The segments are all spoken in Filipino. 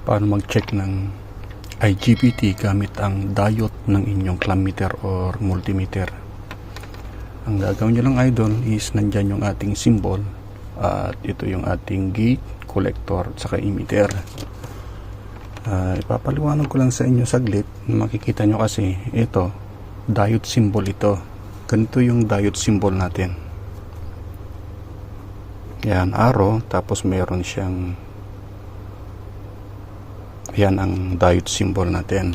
paano mag-check ng IGBT gamit ang diode ng inyong clamp meter or multimeter. Ang gagawin nyo lang, idol, is nandyan yung ating symbol at ito yung ating gate, collector at saka emitter. Ipapaliwanag ko lang sa inyo saglit. Makikita nyo kasi ito, diode symbol ito. Ganito yung diode symbol natin. Yan, arrow, tapos meron siyang, yan ang diode symbol natin.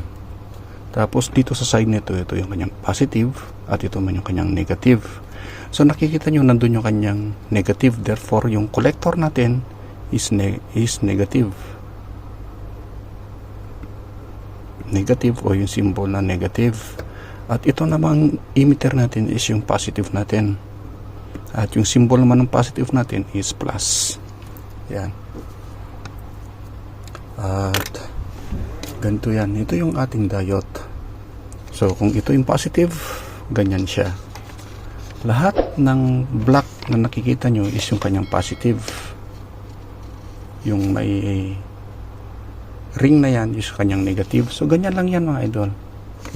Tapos dito sa side nito, ito yung kanyang positive at ito man yung kanyang negative. So nakikita nyo nandun yung kanyang negative, therefore yung collector natin is negative. Negative o yung symbol na negative. At ito namang emitter natin is yung positive natin. At yung symbol naman ng positive natin is plus. Yan. At ganito yan. Ito yung ating diode. So kung ito yung positive, ganyan siya. Lahat ng black na nakikita nyo is yung kanyang positive. Yung may ring na yan is kanyang negative. So ganyan lang yan, mga idol.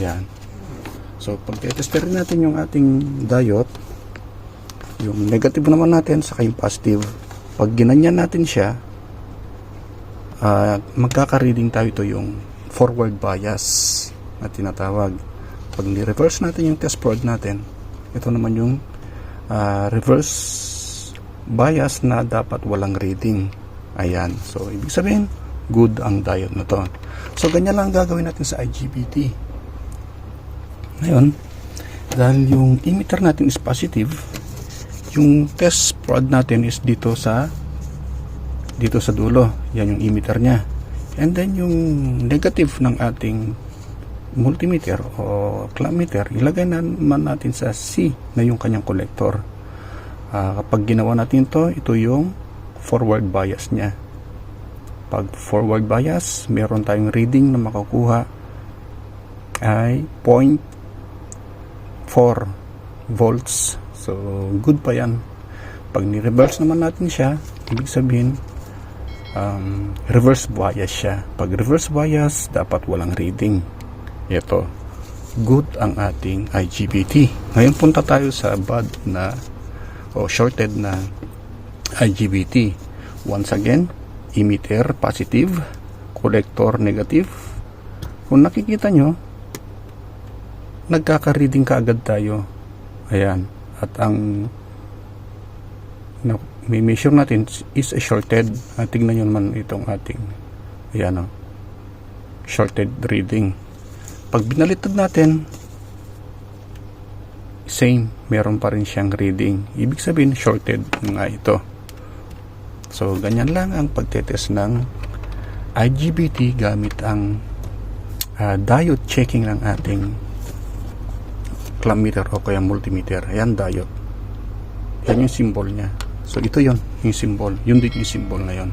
Yan. So pag testerin natin yung ating diode, yung negative naman natin sa yung positive, pag ginanyan natin siya, magkaka-reading tayo. Ito yung forward bias na tinatawag. Pag ni-reverse natin yung test probe natin, ito naman yung reverse bias na dapat walang reading. Ayan. So ibig sabihin, good ang diode na to. So ganyan lang gagawin natin sa IGBT. Ngayon, dahil yung emitter natin is positive, yung test prod natin is dito sa dulo. Yan yung emitter nya. And then yung negative ng ating multimeter o clamp meter, ilagay naman natin sa C na yung kanyang collector. Kapag ginawa natin ito yung forward bias nya. Pag forward bias, meron tayong reading na makukuha ay 0.4 volts. So good pa yan. Pag ni-reverse naman natin siya, ibig sabihin reverse bias siya. Pag reverse bias, dapat walang reading. Ito, good ang ating IGBT. Ngayon punta tayo sa bad na o shorted na IGBT. Once again, emitter positive, collector negative. Kung nakikita nyo, nagkaka-reading kaagad tayo. Ayan. At ang may measure natin is a shorted. Tingnan nyo naman itong ating ayan, shorted reading. Pag binaliktad natin, same, meron pa rin siyang reading. Ibig sabihin shorted nga ito. So ganyan lang ang pagtetest ng IGBT gamit ang diode checking ng ating clamp meter o kaya multimeter. Ayan, diode. Yan yung symbol nya. So ito yon yung symbol. Yun din yung symbol na yon.